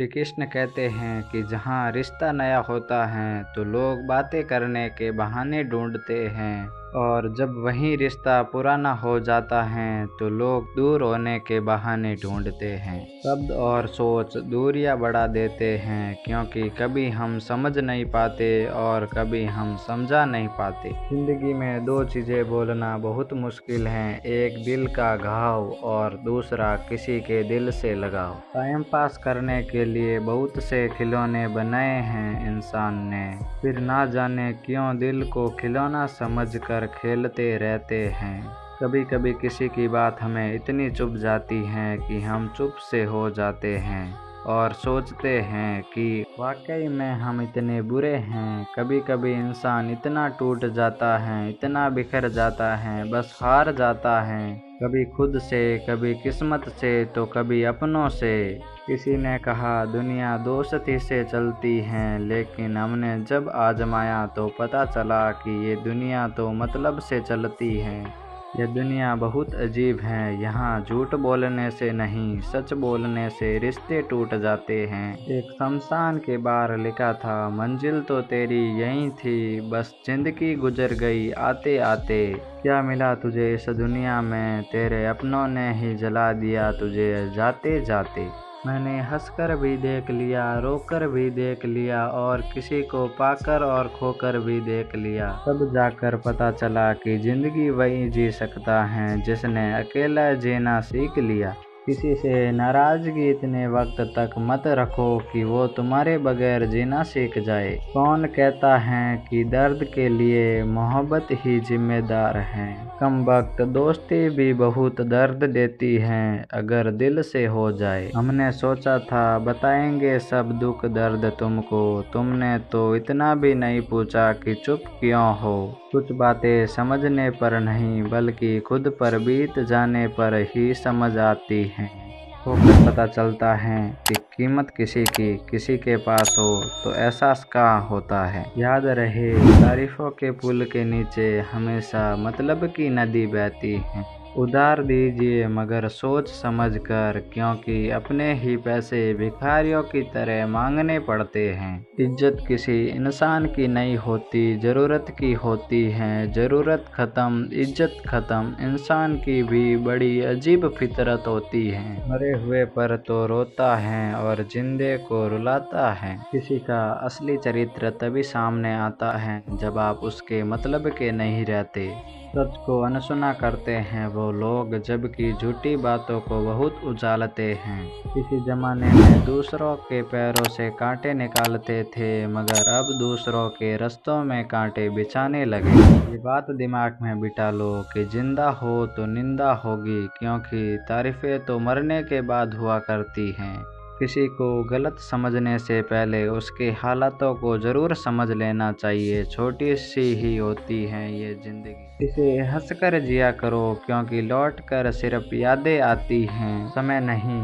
श्री कृष्ण कहते हैं कि जहाँ रिश्ता नया होता है तो लोग बातें करने के बहाने ढूंढते हैं, और जब वही रिश्ता पुराना हो जाता है तो लोग दूर होने के बहाने ढूंढते हैं। शब्द और सोच दूरियां बढ़ा देते हैं, क्योंकि कभी हम समझ नहीं पाते और कभी हम समझा नहीं पाते। जिंदगी में दो चीज़ें बोलना बहुत मुश्किल है, एक दिल का घाव और दूसरा किसी के दिल से लगाव। टाइम पास करने के लिए बहुत से खिलौने बनाए हैं इंसान ने, फिर ना जाने क्यों दिल को खिलौना समझकर खेलते रहते हैं। कभी कभी किसी की बात हमें इतनी चुभ जाती है कि हम चुप से हो जाते हैं और सोचते हैं कि वाकई में हम इतने बुरे हैं। कभी कभी इंसान इतना टूट जाता है, इतना बिखर जाता है, बस हार जाता है, कभी खुद से, कभी किस्मत से, तो कभी अपनों से। किसी ने कहा दुनिया दोस्ती से चलती है, लेकिन हमने जब आजमाया तो पता चला कि ये दुनिया तो मतलब से चलती है। यह दुनिया बहुत अजीब है, यहाँ झूठ बोलने से नहीं, सच बोलने से रिश्ते टूट जाते हैं। एक शमशान के बाहर लिखा था, मंजिल तो तेरी यहीं थी, बस जिंदगी गुजर गई आते आते। क्या मिला तुझे इस दुनिया में, तेरे अपनों ने ही जला दिया तुझे जाते जाते। मैंने हंसकर भी देख लिया, रोकर भी देख लिया, और किसी को पाकर और खोकर भी देख लिया। तब जाकर पता चला कि जिंदगी वही जी सकता है जिसने अकेला जीना सीख लिया। किसी से नाराजगी इतने वक्त तक मत रखो कि वो तुम्हारे बगैर जीना सीख जाए। कौन कहता है कि दर्द के लिए मोहब्बत ही जिम्मेदार है। कम वक्त दोस्ती भी बहुत दर्द देती है अगर दिल से हो जाए। हमने सोचा था बताएंगे सब दुख दर्द तुमको, तुमने तो इतना भी नहीं पूछा कि चुप क्यों हो। कुछ बातें समझने पर नहीं बल्कि खुद पर बीत जाने पर ही समझ आती हैं। होकर पता चलता है कि कीमत किसी के पास हो तो एहसास कहाँ होता है। याद रहे, तारीफों के पुल के नीचे हमेशा मतलब की नदी बहती है। उधार दीजिए मगर सोच समझ कर, क्योंकि अपने ही पैसे भिखारियों की तरह मांगने पड़ते हैं। इज्जत किसी इंसान की नहीं होती, ज़रूरत की होती है। ज़रूरत ख़त्म, इज्जत ख़त्म। इंसान की भी बड़ी अजीब फितरत होती है। मरे हुए पर तो रोता है और जिंदे को रुलाता है। किसी का असली चरित्र तभी सामने आता है जब आप उसके मतलब के नहीं रहते। सच को अनसुना करते हैं वो लोग, जबकि झूठी बातों को बहुत उछालते हैं। किसी जमाने में दूसरों के पैरों से कांटे निकालते थे, मगर अब दूसरों के रास्तों में कांटे बिछाने लगे। ये बात दिमाग में बिठा लो कि जिंदा हो तो निंदा होगी, क्योंकि तारीफें तो मरने के बाद हुआ करती हैं। किसी को गलत समझने से पहले उसके हालातों को ज़रूर समझ लेना चाहिए। छोटी सी ही होती है ये ज़िंदगी, इसे हंसकर जिया करो, क्योंकि लौट कर सिर्फ यादें आती हैं, समय नहीं।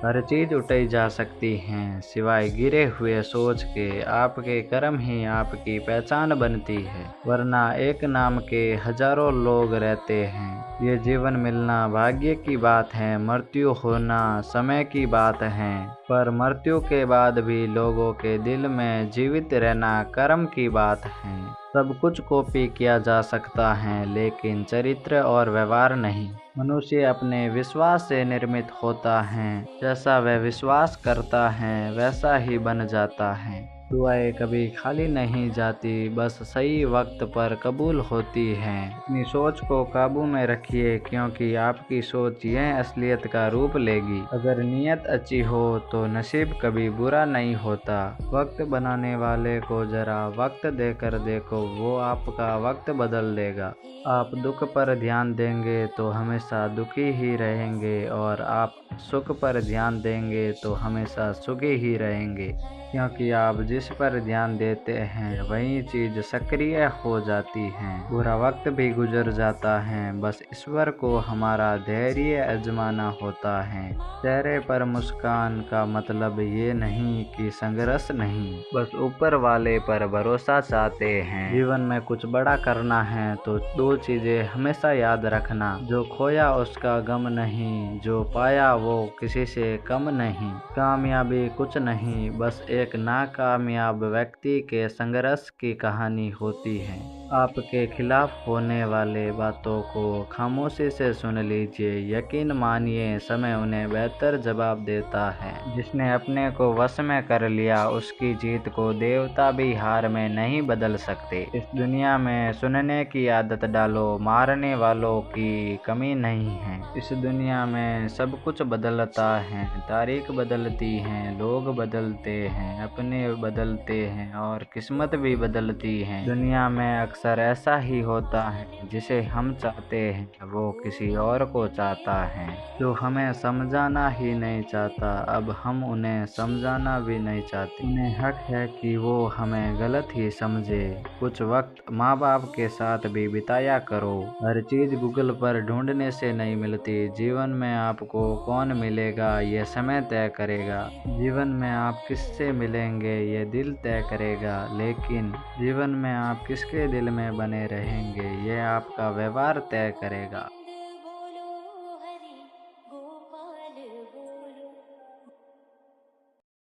हर चीज़ उठाई जा सकती हैं सिवाय गिरे हुए सोच के। आपके कर्म ही आपकी पहचान बनती है, वरना एक नाम के हजारों लोग रहते हैं। ये जीवन मिलना भाग्य की बात है, मृत्यु होना समय की बात है, पर मृत्यु के बाद भी लोगों के दिल में जीवित रहना कर्म की बात है। सब कुछ कॉपी किया जा सकता है, लेकिन चरित्र और व्यवहार नहीं। मनुष्य अपने विश्वास से निर्मित होता है, जैसा वह विश्वास करता है वैसा ही बन जाता है। दुआएं कभी खाली नहीं जाती, बस सही वक्त पर कबूल होती हैं। अपनी सोच को काबू में रखिए, क्योंकि आपकी सोच यह असलियत का रूप लेगी। अगर नीयत अच्छी हो तो नसीब कभी बुरा नहीं होता। वक्त बनाने वाले को जरा वक्त देकर देखो, वो आपका वक्त बदल देगा। आप दुख पर ध्यान देंगे तो हमेशा दुखी ही रहेंगे, और आप सुख पर ध्यान देंगे तो हमेशा सुखी ही रहेंगे, क्योंकि आप जिस पर ध्यान देते हैं वही चीज़ सक्रिय हो जाती है। बुरा वक्त भी गुजर जाता है, बस ईश्वर को हमारा धैर्य आजमाना होता है। चेहरे पर मुस्कान का मतलब ये नहीं कि संघर्ष नहीं, बस ऊपर वाले पर भरोसा चाहते हैं। जीवन में कुछ बड़ा करना है तो दो चीज़ें हमेशा याद रखना, जो खोया उसका गम नहीं, जो पाया वो वो किसी से कम नहीं। कामयाबी कुछ नहीं, बस एक नाकामयाब व्यक्ति के संघर्ष की कहानी होती है। आपके खिलाफ होने वाले बातों को खामोशी से सुन लीजिए। यकीन मानिए, समय उन्हें बेहतर जवाब देता है। जिसने अपने को वश में कर लिया, उसकी जीत को देवता भी हार में नहीं बदल सकते। इस दुनिया में सुनने की आदत डालो, मारने वालों की कमी नहीं है। इस दुनिया में सब कुछ बदलता है, तारीख बदलती है, लोग बदलते हैं, अपने बदलते हैं और किस्मत भी बदलती है। दुनिया में अक्सर ऐसा ही होता है, जिसे हम चाहते हैं वो किसी और को चाहता है। जो हमें समझाना ही नहीं चाहता, अब हम उन्हें समझाना भी नहीं चाहते। उन्हें हक है कि वो हमें गलत ही समझे। कुछ वक्त माँ बाप के साथ भी बिताया करो। हर चीज़ गूगल पर ढूंढने से नहीं मिलती। जीवन में आपको कौन मिलेगा ये समय तय करेगा। जीवन में आप किससे मिलेंगे ये दिल तय करेगा। लेकिन जीवन में आप किसके दिल में बने रहेंगे ये आपका व्यवहार तय करेगा।